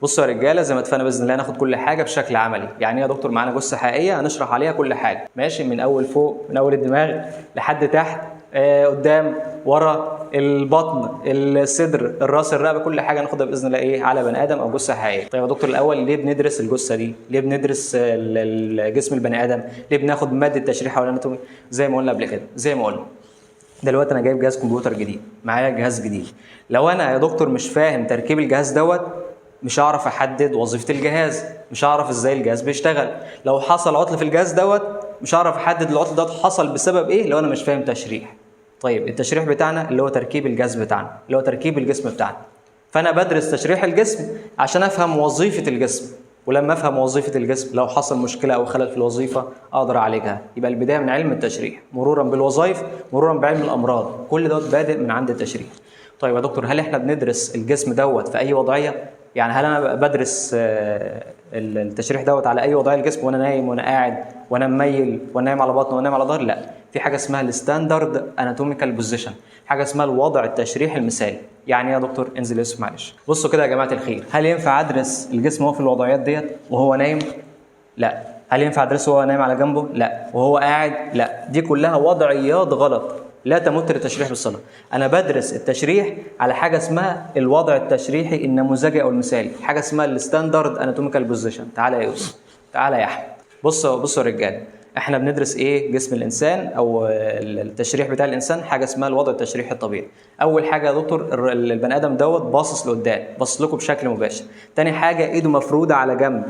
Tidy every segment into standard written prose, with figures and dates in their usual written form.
بصوا يا رجاله، زي ما اتفقنا باذن الله هناخد كل حاجه بشكل عملي. يعني ايه يا دكتور؟ معانا جثه حقيقيه هنشرح عليها كل حاجه، ماشي، من اول فوق، من اول الدماغ لحد تحت، قدام، ورا، البطن، الصدر، الراس، الرقبه، كل حاجه هناخدها باذن الله ايه على بني ادم او جثه حقيقيه. طيب يا دكتور، الاول ليه بندرس الجثه دي؟ ليه بندرس جسم البني ادم؟ ليه بناخد ماده تشريح او اناتومي؟ زي ما قلنا قبل كده، زي ما قلنا دلوقتي انا جايب جهاز كمبيوتر جديد، معايا جهاز جديد. لو انا يا دكتور مش فاهم تركيب الجهاز دوت، مش هعرف احدد وظيفه الجهاز، مش هعرف ازاي الجهاز بيشتغل. لو حصل عطل في الجهاز دوت، مش هعرف احدد العطل دوت حصل بسبب ايه لو انا مش فاهم تشريح. طيب التشريح بتاعنا اللي هو تركيب الجهاز بتاعنا، اللي هو تركيب الجسم بتاعنا. فانا بدرس تشريح الجسم عشان افهم وظيفه الجسم، ولما افهم وظيفه الجسم لو حصل مشكله او خلل في الوظيفه اقدر اعالجها. يبقى البدايه من علم التشريح، مرورا بالوظائف، مرورا بعلم الامراض، كل دوت بادئ من عند التشريح. طيب يا دكتور، هل احنا بندرس الجسم دوت في اي وضعيه؟ يعني هل انا بدرس التشريح دوت على اي وضعيه الجسم، وانا نايم، وانا قاعد، وانا مميل، وانا نايم على بطني، وانا نايم على ظهري؟ لا، في حاجه اسمها الستاندرد اناتوميكال بوزيشن، حاجه اسمها الوضع التشريحي المثالي. يعني ايه يا دكتور؟ انزل اسم معلش. بصوا كده يا جماعه الخير، هل ينفع ادرس الجسم وهو في الوضعيات ديت وهو نايم؟ لا. هل ينفع ادرسه وهو نايم على جنبه؟ لا. وهو قاعد؟ لا. دي كلها وضعيات غلط، لا تمت للتشريح بالصله. انا بدرس التشريح على حاجه اسمها الوضع التشريحي النموذجي او المثالي، حاجه اسمها الستاندرد اناتوميكال بوزيشن. تعالى يا يوسف، تعالى يا احمد. بصوا يا رجاله، احنا بندرس ايه؟ جسم الانسان او التشريح بتاع الانسان، حاجه اسمها الوضع التشريحي الطبيعي. اول حاجه يا دكتور، البني ادم دوت باصص لقدام، باصص لكم بشكل مباشر. تاني حاجه، ايده مفروده على جنب.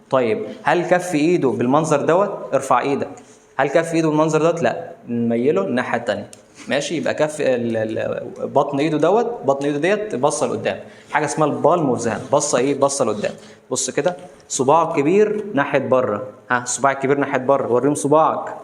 طيب هل كف ايده بالمنظر دوت؟ ارفع ايدك. هل كف ايده بالمنظر دوت؟ لا، نميله الناحيه الثانيه، ماشي. يبقى كف بطن ايده دوت، بطن ايده ديت باصه لقدام، حاجه اسمها البالم اوف ذا هاند، باصه ايه؟ باصه لقدام. بص كده، صباعه الكبير ناحيه بره، صباعك الكبير ناحيه بره، وريهم صباعك،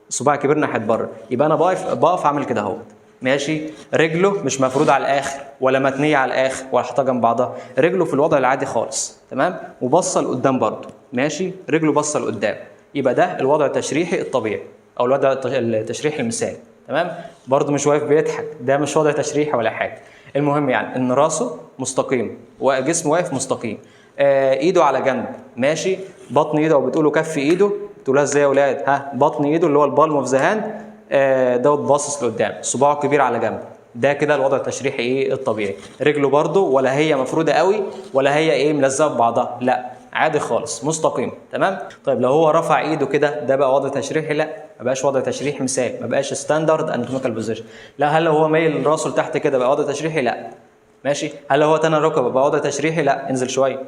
صباعك الكبير ناحيه بره. يبقى انا بقف اعمل كده اهو، ماشي. رجله مش مفروده على الاخر ولا متنيه على الاخر ولا حاطه جنب بعضها، رجله في الوضع العادي خالص، تمام، وبصه لقدام برضه، ماشي، رجله بصه لقدام. يبقى ده الوضع التشريحي الطبيعي او الوضع التشريحي المثالي، تمام. برضه مش واقف بيضحك، ده مش وضع تشريحي ولا حاجه. المهم يعني ان راسه مستقيم وجسمه واقف مستقيم، ايده على جنب، ماشي. بطن ايده، او بتقولوا كف ايده، بتقولها ازاي يا اولاد؟ بطن ايده اللي هو البالم اوف ذا هاند دوت باصص لقدام، صباعه كبير على جنب. ده كده الوضع التشريحي ايه الطبيعي. رجله برضه ولا هي مفروده قوي ولا هي ايه ملزقه في بعضها، لا، عادي خالص، مستقيم، تمام. طيب لو هو رفع ايده كده، ده بقى وضع تشريحي؟ لا، ما بقاش وضع تشريحي مثالي، ما بقاش ستاندرد اناتوميكال بوزيشن. لا. هل لو هو مايل راسه لتحت كده بقى وضع تشريحي؟ لا، ماشي. هل لو هو تنى الركبه بقى وضع تشريحي؟ لا، انزل شويه،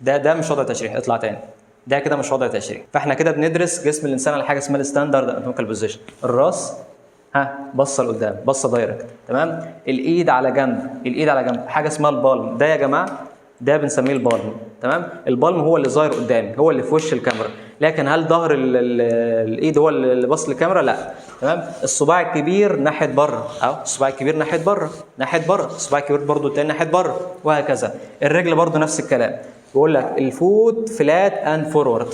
ده مش وضع تشريحي، اطلع تاني، ده كده مش وضع تشريحي. فاحنا كده بندرس جسم الانسان على حاجه اسمها الستاندرد اناتوميكال بوزيشن. الراس بصه لقدام، بصه دايركت، تمام. الايد على جنب، الايد على جنب، حاجه اسمها البالم. ده يا جماعه ده بنسميه البالم، تمام. البالم هو اللي ظاهر قدامي، هو اللي في وش الكاميرا. لكن هل ظهر الايد هو اللي باص للكاميرا؟ لا، تمام. الصباع الكبير ناحيه بره، الصباع الكبير ناحيه بره، ناحيه بره، الصباع الكبير برضو التاني ناحيه بره، وهكذا. الرجل برضو نفس الكلام، بيقول لك الفوت فلات اند فورورد،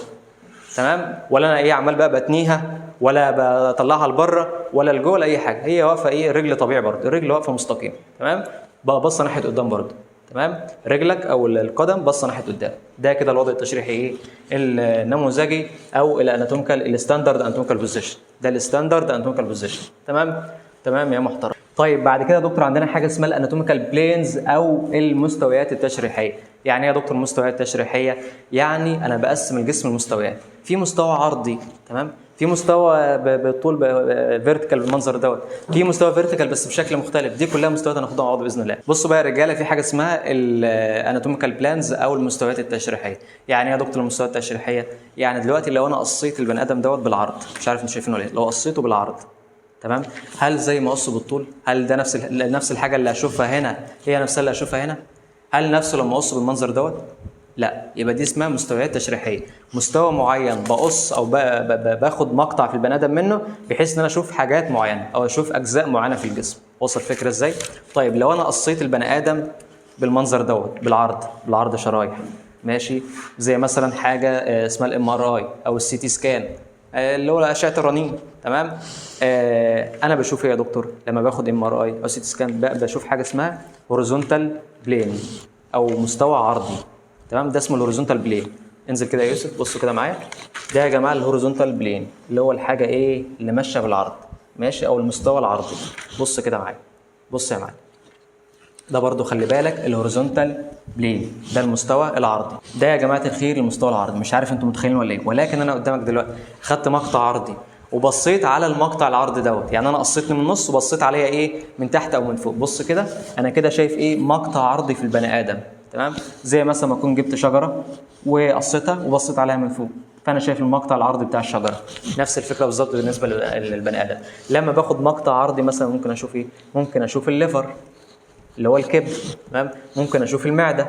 تمام. ولا انا ايه عمال بقى بتنيها ولا بطلعها لبره ولا لجوه ولا اي حاجه، هي واقفه ايه، الرجل طبيعي برضه، الرجل واقفه مستقيم، تمام. بقى بصه ناحيه قدام برضه، تمام. رجلك او القدم بصه ناحيه قدام. ده كده الوضع التشريحي ايه النموذجي او الاناتوميكال الستاندرد اناتوميكال بوزيشن. ده الستاندرد اناتوميكال بوزيشن، تمام. تمام يا محترم. طيب بعد كده يا دكتور عندنا حاجه اسمها الاناتوميكال بلينز او المستويات التشريحيه. يعني ايه يا دكتور مستويات تشريحيه؟ يعني انا بقسم الجسم لمستويات، في مستوى عرضي، تمام، في مستوى بالطول فيرتيكال بالمنظر دوت، في مستوى فيرتيكال بس بشكل مختلف. دي كلها مستويات هناخدها مع بعض باذن الله. بصوا بقى يا رجاله، في حاجه اسمها الاناتوميكال بلانز او المستويات التشريحيه. يعني ايه يا دكتور المستويات التشريحيه؟ يعني دلوقتي لو انا قصيت البني ادم دوت بالعرض، مش عارف انتوا شايفينه ليه، لو قصيته بالعرض، تمام، هل زي ما قصه بالطول؟ هل ده نفس الحاجه اللي هشوفها هنا هي نفسها اللي هشوفها هنا؟ هل نفسه لما اقصه بالمنظر دوت؟ لا. يبقى دي اسمها مستويات تشريحيه، مستوى معين بقص او باخد مقطع في البني ادم منه بحيث ان انا اشوف حاجات معينه او اشوف اجزاء معينه في الجسم. وصل الفكره ازاي؟ طيب لو انا قصيت البني ادم بالمنظر دوت بالعرض شرايح، ماشي، زي مثلا حاجه اسمها الام ار اي او السي تي سكان اللي هو اشعه الرنين، تمام. انا بشوف ايه يا دكتور لما باخد ام ار اي او سي تي سكان؟ بشوف حاجه اسمها هوريزونتال بلين او مستوى عرضي. تمام، ده اسمه الهوريزونتال بلين. انزل كده يا يوسف، بصوا كده معايا، ده يا جماعه الهوريزونتال بلين اللي هو الحاجه ايه اللي ماشيه بالعرض، ماشي، او المستوى العرضي. بص كده معايا، بص يا معلم، ده برضو خلي بالك الهوريزونتال بلين ده المستوى العرضي. ده يا جماعه الخير المستوى العرضي، مش عارف انتم متخيلين ولا ايه، ولكن انا قدامك دلوقتي خدت مقطع عرضي وبصيت على المقطع العرضي دوت، يعني انا قصيتني من النص وبصيت عليها ايه من تحت او من فوق. بص كده، انا كده شايف ايه مقطع عرضي في البني ادم. تمام، زي مثلا ما اكون جبت شجره وقصيتها وبصيت عليها من فوق، فانا شايف المقطع العرضي بتاع الشجره. نفس الفكره بالظبط بالنسبه للبني ادم. لما باخد مقطع عرضي مثلا ممكن اشوف ايه، ممكن اشوف الليفر اللي هو الكبد، تمام، ممكن اشوف المعده،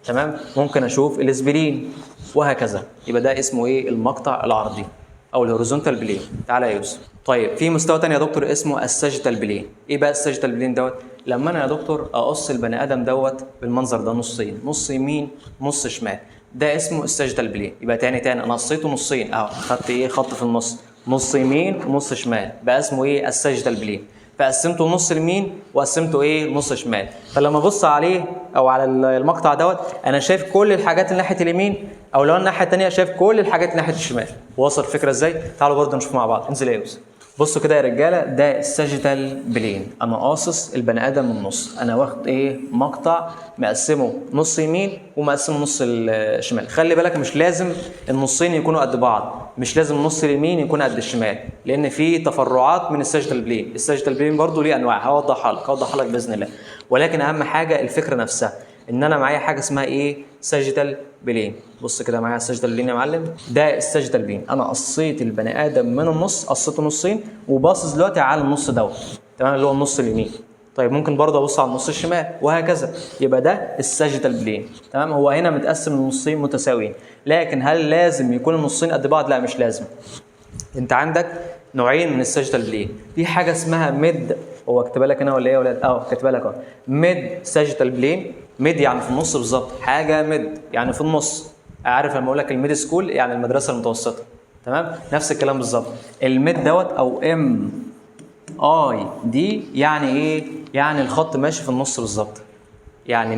تمام، ممكن اشوف الاسبرين، وهكذا. يبقى ده اسمه ايه المقطع العرضي او الهوريزونتال بلين. تعالى يا يوسف. طيب في مستوى تاني يا دكتور اسمه الساجيتال بلين. ايه بقى الساجيتال بلين دوت؟ لما انا يا دكتور اقص البني ادم دوت بالمنظر ده نصين، نص يمين نص شمال، ده اسمه الساجيتال بلين. يبقى تاني انا قصيته نصين اهو، خدت ايه خط في النص، نص يمين ونص شمال، بقى اسمه ايه الساجيتال بلين. فقسمته نص يمين وقسمته ايه نص شمال. فلما ابص عليه او على المقطع دوت انا شايف كل الحاجات اللي ناحيه اليمين، او لو الناحيه الثانيه شايف كل الحاجات اللي ناحيه الشمال. وصل الفكره ازاي؟ تعالوا برضه نشوف مع بعض. انزل يا يوسف. بصوا كده يا رجاله، ده الساجيتال بلين. انا قاصص البني ادم من النص، انا واخد ايه مقطع مقسمه نص يمين ومقسمه نص الشمال. خلي بالك مش لازم النصين يكونوا قد بعض، مش لازم النص اليمين يكون قد الشمال، لان في تفرعات من الساجيتال بلين. الساجيتال بلين برضه ليه انواع، هوضحها لك باذن الله. ولكن اهم حاجه الفكره نفسها، ان انا معايا حاجه اسمها ايه ساجيتال بلين. بص كده معايا الساجيتال بلين يا معلم، ده الساجيتال بلين. انا قصيت البني ادم من النص، قصيته نصين وباصص دلوقتي على النص دوت، تمام، اللي هو النص اليمين. طيب ممكن برضه ابص على النص الشمال وهكذا. يبقى ده الساجيتال بلين. تمام، هو هنا متقسم لنصين متساويين، لكن هل لازم يكون النصين قد بعض؟ لا مش لازم. انت عندك نوعين من الساجيتال بلين، في حاجه اسمها ميد، هو كاتبها لك هنا ولا ايه يا ولاد؟ كاتبها لك اهو، ميد ساجيتال بلين. ميد يعني في النص بالظبط، حاجه ميد يعني في النص. عارف لما اقول لك الميد سكول يعني المدرسه المتوسطه، تمام، نفس الكلام بالظبط. الميد دوت او ام اي دي يعني ايه؟ يعني الخط ماشي في النص بالظبط. يعني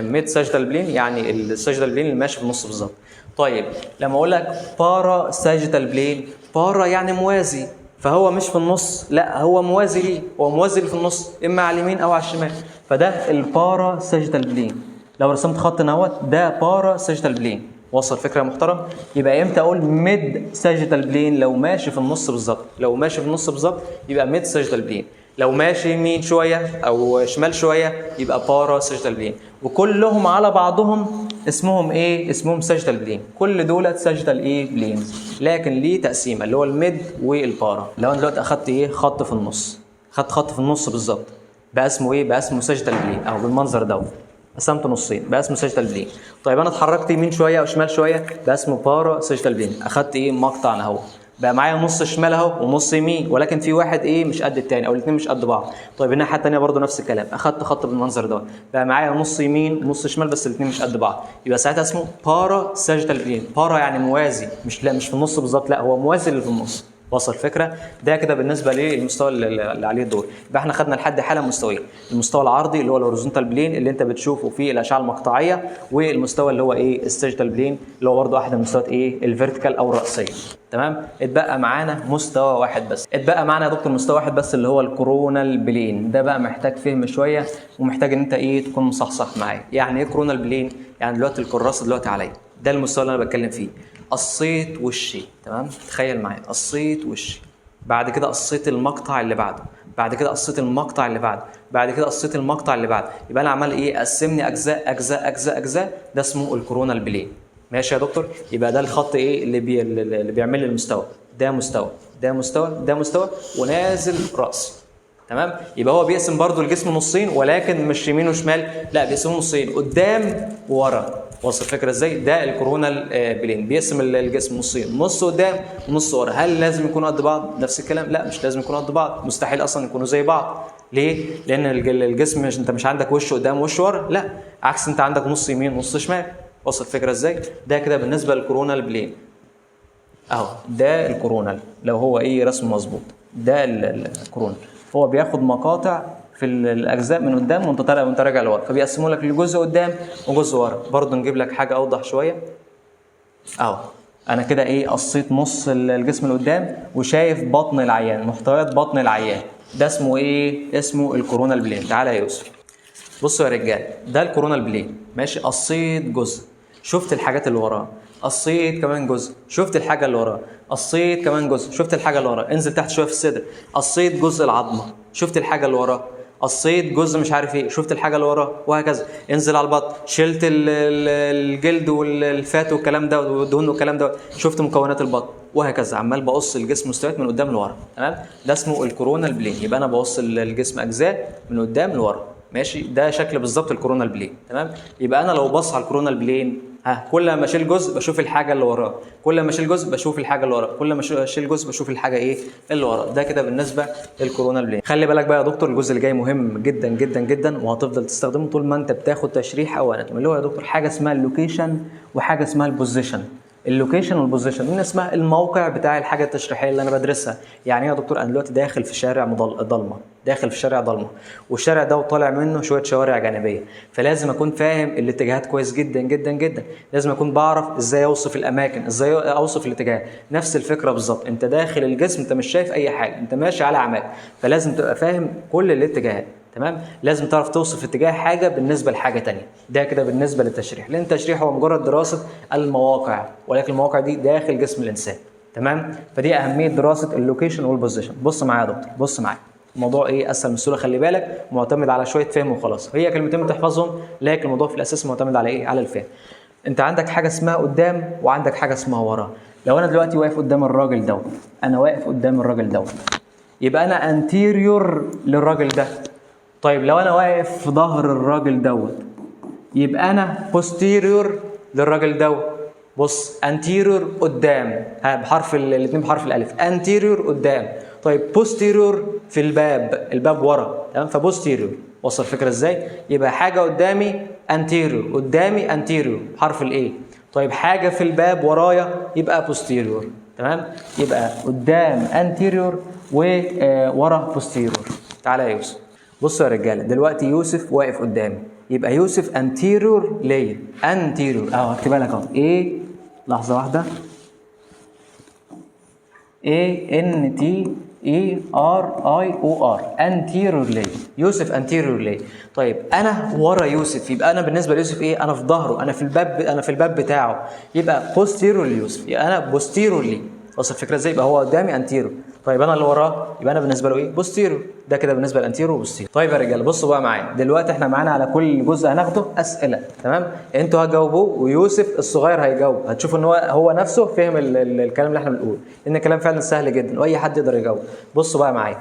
ميد ساجيتال بلين يعني الساجيتال بلين اللي ماشي في النص بالظبط. طيب لما اقول لك بارا ساجيتال بلين، بارا يعني موازي، فهو مش في النص، لا هو موازي ليه، هو موازي في النص اما على اليمين او على الشمال، فده البارا ساجيتال بلين. لو رسمت خط نوت ده بارا ساجيتال بلين. وصل فكره محترم؟ يبقى امتى اقول ميد ساجيتال بلين؟ لو ماشي في النص بالظبط، لو ماشي في النص بالظبط يبقى ميد ساجيتال بلين. لو ماشي يمين شويه او شمال شويه يبقى بارا ساجيتال بلين. وكلهم على بعضهم اسمهم ايه؟ اسمهم ساجيتال بلين. كل دولت ساجيتال ايه بلينز، لكن ليه تقسيمه اللي هو الميد والبارا. لو انا دلوقتي اخدت ايه خط في النص، خدت خط في النص بالظبط، بقى اسمه ايه؟ بقى اسمه ساجيتال بلين اهو بالمنظر دوت، قسمته نصين بقى اسمه ساجيتال بلين. طيب انا اتحركت يمين شويه او شمال شويه بقى اسمه بارا ساجيتال بلين. اخدت ايه مقطع اهو، بقى معايا نص شمال اهو ونص يمين، ولكن في واحد ايه مش قد الثاني او الاثنين مش قد بعض. طيب الناحيه الثانيه برضو نفس الكلام، اخدت خط بالمنظر دوت، بقى معايا نص يمين ونص شمال بس الاثنين مش قد بعض، يبقى ساعتها اسمه بارا ساجيتال بلين. بارا يعني موازي، مش في النص بالظبط، لا هو موازي اللي في النص. وصل الفكره؟ ده كده بالنسبه للمستوى اللي عليه الدور. يبقى احنا خدنا لحد حاله مستويين، المستوى العرضي اللي هو الهوريزونتال بلين اللي انت بتشوفه في الاشعه المقطعيه، والمستوى اللي هو ايه الساجيتال بلين اللي هو برضه احد المستويات ايه الفيرتيكال او الراسيه. تمام، اتبقى معانا مستوى واحد بس، اتبقى معانا يا دكتور مستوى واحد بس اللي هو الكورونال بلين. ده بقى محتاج فهم شويه ومحتاج ان انت ايه تكون مصحصح معايا. يعني ايه كورونال بلين؟ يعني دلوقتي الكراسه دلوقتي عليا، ده المستوى اللي انا بتكلم فيه. قصيت وشي، تمام، تخيل معايا قصيت وشي، بعد كده قصيت المقطع اللي بعده، بعد كده قصيت المقطع اللي بعده، بعد كده قصيت المقطع اللي بعده، يبقى انا عمال ايه قسمني اجزاء اجزاء اجزاء اجزاء، ده اسمه الكورونال بلين. ماشي يا دكتور؟ يبقى ده الخط ايه اللي بيعمل لي المستوى، ده مستوى ده مستوى ده مستوى ونازل راسي. تمام، يبقى هو بيقسم برضو الجسم نصين، ولكن مش يمين وشمال، لا بيقسمه نصين قدام وورا. وصل الفكره ازاي؟ ده الكورونال بلين بيقسم الجسم نصين، نص قدام ونص ورا. هل لازم يكونوا قد بعض؟ نفس الكلام، لا مش لازم يكونوا قد بعض، مستحيل اصلا يكونوا زي بعض. ليه؟ لان الجسم انت مش عندك وش قدام ووش ورا، لا عكس، انت عندك نص يمين ونص شمال. وصل الفكره ازاي؟ ده كده بالنسبه للكورونال بلين اهو، ده الكورونال لو هو ايه رسم مظبوط، ده الكورونال. هو بياخد مقاطع في الاجزاء من قدام وانت راجع لورا، فبيقسموا لك لجزء قدام وجزء ورا. برضه نجيب لك حاجه اوضح شويه اهو. انا كده ايه قصيت نص الجسم اللي قدام وشايف بطن العيان، محتويات بطن العيان، ده اسمه ايه؟ اسمه الكورونال بلين. تعالى يا يوسف بصوا يا رجاله، ده الكورونال بلين ماشي. قصيت جزء شفت الحاجات اللي وراه، قصيت كمان جزء شفت الحاجه اللي وراه، قصيت كمان جزء شفت الحاجه اللي وراه. انزل تحت شويه في الصدر، قصيت جزء العظمه شفت الحاجه اللي وراه، قصيت جزء مش عارف ايه شفت الحاجه اللي وراه، وهكذا. انزل على البطن، شلت الجلد والفات والكلام ده والدهون والكلام ده، شفت مكونات البطن، وهكذا. عمال بقص الجسم مستويات من قدام لورا، تمام؟ ده اسمه الكورونال بلين. يبقى انا بقص الجسم اجزاء من قدام لورا ماشي. ده شكل بالظبط الكورونال بلين، تمام؟ يبقى انا لو بص على الكورونال بلين كل ما اشيل جزء بشوف الحاجه اللي وراه، كل ما اشيل جزء بشوف الحاجه اللي وراه، كل ما اشيل جزء بشوف الحاجه ايه اللي وراه. ده كده بالنسبه للكورونال بلين. خلي بالك بقى يا دكتور، الجزء اللي جاي مهم جدا جدا جدا، وهتفضل تستخدمه طول ما انت بتاخد تشريح او اناتومي، اللي هو يا دكتور حاجه اسمها اللوكيشن وحاجه اسمها البوزيشن. اللوكيشن والبوزيشن من اسمها الموقع بتاع الحاجه التشريحيه اللي انا بدرسها. يعني ايه يا دكتور؟ انا دلوقتي داخل في شارع ضلمه، داخل في شارع ضلمه، والشارع ده وطالع منه شويه شوارع جانبيه، فلازم اكون فاهم الاتجاهات كويس جدا جدا جدا. لازم اكون بعرف ازاي اوصف الاماكن، ازاي اوصف الاتجاهات. نفس الفكره بالظبط، انت داخل الجسم انت مش شايف اي حاجه، انت ماشي على اعماق، فلازم تبقى فاهم كل الاتجاهات، تمام؟ لازم تعرف توصف اتجاه حاجه بالنسبه لحاجه ثانيه. ده كده بالنسبه للتشريح، لان التشريح هو مجرد دراسه المواقع، ولكن المواقع دي داخل جسم الانسان، تمام؟ فدي اهميه دراسه اللوكيشن والبوزيشن. بص معايا يا دكتور، بص معايا، الموضوع ايه اسهل من السهوله، خلي بالك، معتمد على شويه فهم وخلاص. هي كلمتين بتحفظهم، لكن الموضوع في الاساس معتمد على ايه؟ على الفهم. انت عندك حاجه اسمها قدام وعندك حاجه اسمها ورا. لو انا دلوقتي واقف قدام الراجل دوت، انا واقف قدام الراجل دوت، يبقى انا انتيريور للراجل ده. طيب لو انا واقف في ظهر الراجل دوت، يبقى انا بوستيريور للراجل دوت. بص، انتيريور قدام بحرف الاثنين بحرف الالف، انتيريور قدام. طيب بوستيريور في الباب ورا، تمام؟ فبوستيريور. وصل الفكره ازاي؟ يبقى حاجه قدامي انتيريور، قدامي انتيريور بحرف الاي. طيب حاجه في الباب ورايا يبقى بوستيريور، تمام؟ يبقى قدام انتيريور وورا بوستيريور. تعالى يا يوسف، بصوا يا رجاله، دلوقتي يوسف واقف قدامي، يبقى يوسف انتيريور ليا، انتيريور اهو، هكتبها لك اهو، ايه، لحظه واحده، ANTERIOR، انتيريور ليا، يوسف انتيريور ليا. طيب انا ورا يوسف، يبقى انا بالنسبه ليوسف ايه؟ انا في ظهره، انا في الباب بتاعه، يبقى بوستيريور ليوسف، يبقى انا بوستيريور ليه. وصل الفكره ازاي؟ يبقى هو قدامي انتيريور، طيب انا اللي وراه يبقى انا بالنسبه له ايه؟ بوستيريور. ده كده بالنسبه للانتيريور وبوستيريور. طيب يا رجاله بصوا بقى معايا، دلوقتي احنا معانا على كل جزء هناخده اسئله، تمام؟ انتوا هتجاوبوه ويوسف الصغير هيجاوب، هتشوفوا ان هو نفسه فهم الكلام اللي احنا بنقوله، ان الكلام فعلا سهل جدا واي حد يقدر يجاوب. بصوا بقى معايا،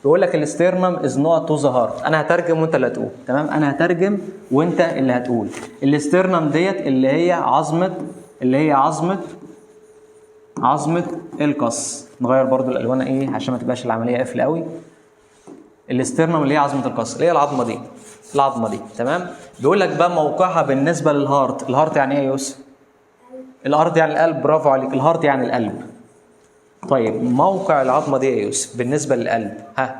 بيقول لك الاسترنم از نوت تو ذا هارت. انا هترجم وانت اللي هتقول، تمام؟ انا هترجم وانت اللي هتقول. الاسترنم ديت اللي هي عظمه القص. نغير برضو الالوان ايه عشان ما تبقاش العمليه قافله قوي. الاسترنم اللي هي عظمه القص، اللي هي العظمه دي، تمام؟ بيقول لك بقى موقعها بالنسبه للهارت. الهارت يعني ايه يا يوسف؟ الهارت يعني القلب، برافو عليك، الهارت يعني القلب. طيب موقع العظمه دي يا يوسف بالنسبه للقلب،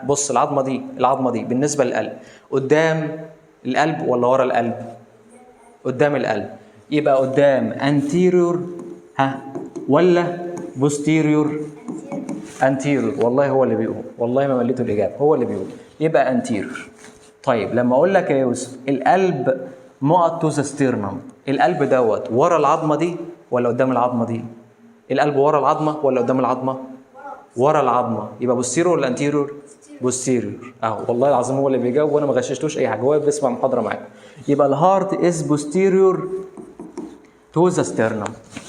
بص، العظمه دي بالنسبه للقلب قدام القلب ولا ورا القلب؟ قدام القلب، يبقى قدام انتيريور ولا بوستيريور؟ انتيريور. والله هو اللي بيقول، والله ما مليته الاجابه، هو اللي بيقول، يبقى انتيريور. طيب لما اقول لك يا يوسف القلب نقط تو ذا ستيرنم، القلب دوت ورا العظمه دي ولا قدام العظمه دي؟ القلب ورا العظمه ولا قدام العظمه؟ ورا العظمه، يبقى بوستيريور ولا انتيريور؟ بوستيريور. والله العظيم هو اللي بيجاوب وانا ما غششتوش اي حاجه، هو بيسمع محاضره معاك. يبقى الهارت از بوستيريور تو ذا ستيرنم.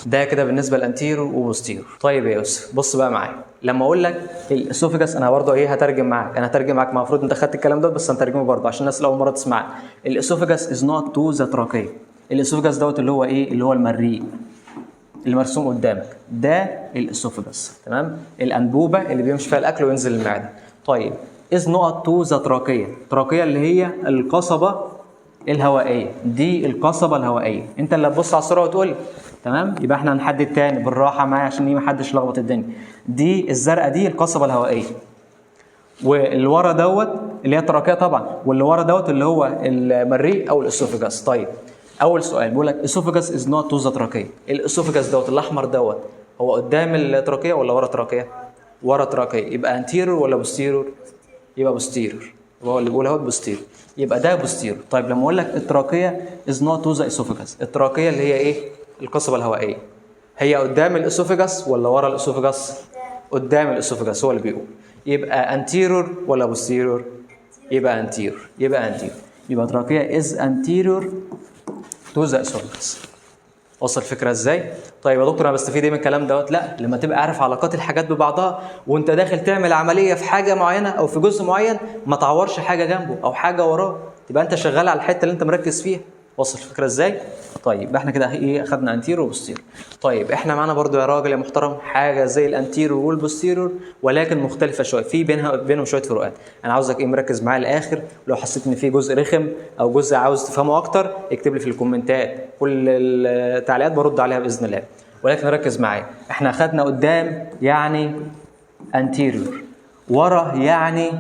ده كده بالنسبه للانتيريور وبوستيريور. طيب يا يوسف بص بقى معايا، لما اقول لك الاسوفيجاس، انا برضه هترجم معاك، المفروض انت خدت الكلام ده بس هنترجمه برضه عشان الناس اللي اول مره تسمعه. الاسوفيجاس از نوت تو ذا تراكيه. الاسوفيجاس دوت اللي هو ايه؟ اللي هو المريء اللي مرسوم قدامك، ده الاسوفيجاس، تمام؟ الانبوبه اللي بيمشي فيها الاكل وينزل المعده. طيب از نوت تو ذا تراكيه، التراكيه اللي هي القصبه الهوائيه، دي القصبه الهوائيه. انت اللي هتبص على الصوره وتقول لي، تمام؟ يبقى احنا هنحدد تاني بالراحه معايا عشان ما حدش يلخبط الدنيا. دي الزرقاء دي القصبه الهوائيه، واللي ورا دوت اللي هي التراكيه طبعا، واللي ورا دوت اللي هو المريء او الاسوفجاس. طيب اول سؤال بيقول لك اسوفجاس از نوت تو ذا تراكيه. الاسوفجاس دوت الاحمر دوت هو قدام التراكيه ولا ورا التراكيه؟ ورا التراكيه. يبقى انتيرور ولا بوستيرور؟ يبقى بوستيرور. هو اللي بيقول اهو بوستيرور، يبقى ده بوستيرور. طيب لما اقول لك التراكيه از نوت تو ذا اسوفجاس، التراكيه اللي هي ايه؟ القصبه الهوائيه، هي قدام الاسوفجاس ولا ورا الاسوفجاس؟ قدام الاسوفجاس هو اللي بيقول. يبقى انتيرور ولا بوستيرور؟ يبقى انتيرور. يبقى تراكيه از انتيرور تو ذا اسوفجاس. وصل الفكره ازاي؟ طيب يا دكتور انا بستفيد ايه من الكلام دوت؟ لا، لما تبقى عارف علاقات الحاجات ببعضها وانت داخل تعمل عمليه في حاجه معينه او في جزء معين، ما تعورش حاجه جنبه او حاجه وراه، تبقى انت شغال على الحته اللي انت مركز فيها. وصل الفكره ازاي؟ طيب احنا كده ايه؟ اخدنا انتيرور وبوستيرور. طيب احنا معانا برضو يا راجل يا محترم حاجه زي الانتيرور والبوستيرور ولكن مختلفه شويه، في بينهم شويه فروقات. انا عاوزك ايه؟ مركز معايا الاخر، ولو حسيت ان في جزء رخم او جزء عاوز تفهمه اكتر اكتب لي في الكومنتات، كل التعليقات برد عليها باذن الله. ولكن ركز معايا، احنا اخدنا قدام يعني انتيرور، ورا يعني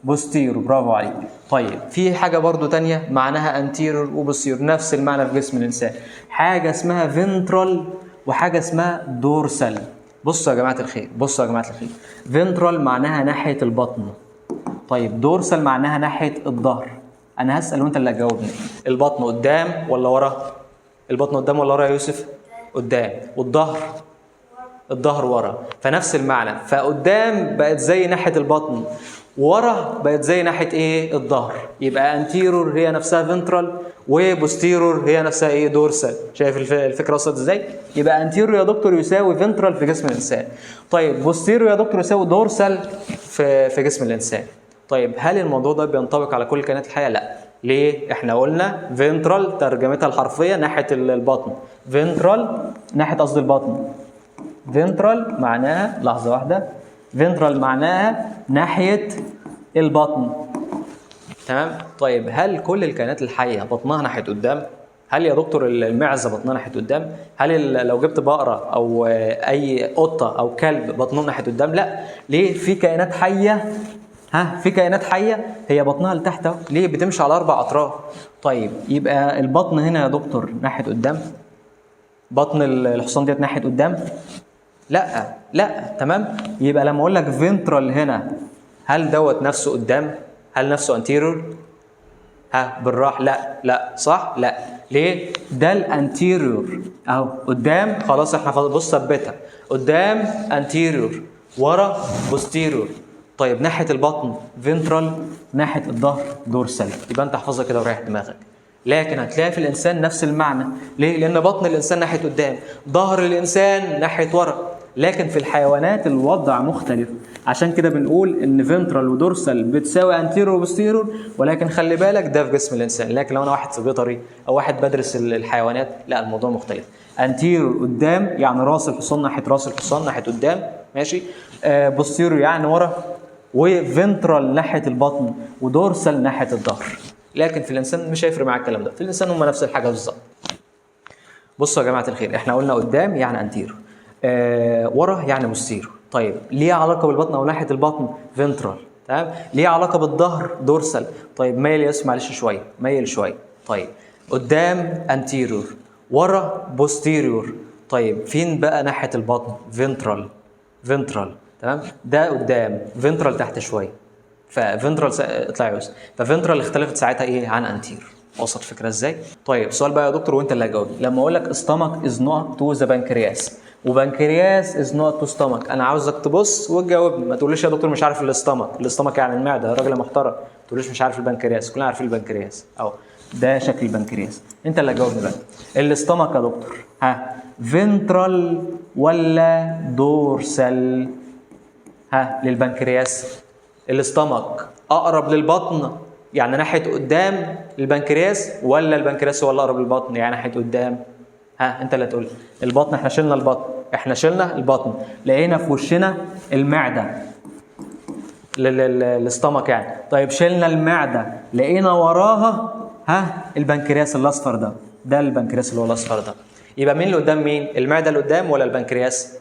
بوستيرور. برافو عليك. طيب في حاجه برضو تانية معناها انتيرور وبوستيرور، نفس المعنى في جسم الانسان، حاجه اسمها فينترال وحاجه اسمها دورسال. بصوا يا جماعه الخير، فينترال معناها ناحيه البطن، طيب دورسال معناها ناحيه الظهر. انا هسال وانت اللي هتجاوبني، البطن قدام ولا ورا؟ البطن قدام ولا ورا يا يوسف؟ قدام. والظهر؟ الظهر ورا. فنفس المعنى، فقدام بقت زي ناحيه البطن، ورا بقت زي ناحيه ايه؟ الظهر. يبقى انتيرور هي نفسها فنترال وبوستيرور هي نفسها ايه؟ دورسال. شايف الفكره وصلت ازاي؟ يبقى انتيرور يا دكتور يساوي فنترال في جسم الانسان، طيب بوستيرور يا دكتور يساوي دورسال في جسم الانسان. طيب هل الموضوع ده بينطبق على كل كائنات الحياه؟ لا. ليه؟ احنا قلنا فنترال ترجمتها الحرفيه ناحيه البطن، فنترال ناحيه قصد البطن، فنترال معناها لحظه واحده، فنترال معناها ناحيه البطن. تمام؟ طيب هل كل الكائنات الحيه بطنها ناحيه قدام؟ هل يا دكتور المعزه بطنها ناحيه قدام؟ هل لو جبت بقره او اي قطه او كلب بطنهم ناحيه قدام؟ لا. ليه؟ في كائنات حيه، في كائنات حيه هي بطنها لتحت اهو، ليه؟ بتمشي على 4 اطراف. طيب يبقى البطن هنا يا دكتور ناحيه قدام؟ بطن الحصان ديت ناحيه قدام؟ لا. تمام؟ يبقى لما اقول لك فنترال هنا، هل دوت نفسه قدام؟ هل نفسه انتيرور؟ بالراحه. لا صح؟ لا. ليه؟ ده الانتيرور اهو قدام، خلاص احنا بص ثبتها، قدام انتيرور، ورا بوستيرور. طيب ناحيه البطن فنترال، ناحيه الظهر دورسال. يبقى انت احفظها كده وريح دماغك. لكن هتلاقي في الانسان نفس المعنى، ليه؟ لان بطن الانسان ناحيه قدام، ظهر الانسان ناحيه ورا. لكن في الحيوانات الوضع مختلف، عشان كده بنقول ان فنترال ودورسال بتساوي انتيرور وبوستيرور، ولكن خلي بالك ده في جسم الانسان. لكن لو انا واحد في بيطري او واحد بدرس الحيوانات، لا الموضوع مختلف. انتيرور قدام يعني راس الحصان ناحيه راس الحصان ناحيه قدام، ماشي؟ بوستيرور يعني ورا، وفنترال ناحيه البطن، ودورسال ناحيه الظهر. لكن في الانسان مش هيفرق معاك الكلام ده، في الانسان هم نفس الحاجه بالظبط. بصوا يا جماعه الخير، احنا قلنا قدام يعني انتيرور، ورا يعني بوستيرور. طيب ليه علاقه بالبطن او ناحيه البطن؟ فنترال. تمام؟ ليه علاقه بالظهر؟ دورسال. طيب مايل يا يوسف معلش شويه، مايل شويه. طيب قدام انتيرور، ورا بوستيرور. طيب فين بقى ناحيه البطن؟ فنترال. تمام؟ ده قدام، فنترال تحت شويه. ففنترال اطلع يا يوسف، ففنترال اختلفت ساعتها ايه عن انتيرور. وصلت الفكره ازاي؟ طيب سؤال بقى يا دكتور وانت اللي هتجاوب، لما اقول لك استمك از نوت تو ذا بنكرياس وبنكرياس از نوت تو ستمك، انا عاوزك تبص وتجاوبني، ما تقوليش يا دكتور مش عارف الاستمك يعني المعده، يا راجل محترم، ما تقوليش مش عارف البنكرياس، كلنا عارفين البنكرياس اهو، ده شكل البنكرياس. انت اللي هتجاوبني بقى، الاستمك يا دكتور فنترال ولا دورسال؟ للبنكرياس الاستمك اقرب للبطن يعني ناحيه قدام البنكرياس، ولا البنكرياس هو اللي اقرب للبطن يعني ناحيه قدام؟ انت اللي هتقول. البطن احنا شلنا البطن، لقينا في وشنا المعده الاستمك يعني. طيب شلنا المعده لقينا وراها البنكرياس الاصفر ده البنكرياس اللي هو الاصفر ده. يبقى مين اللي قدام مين؟ المعده اللي قدام ولا البنكرياس؟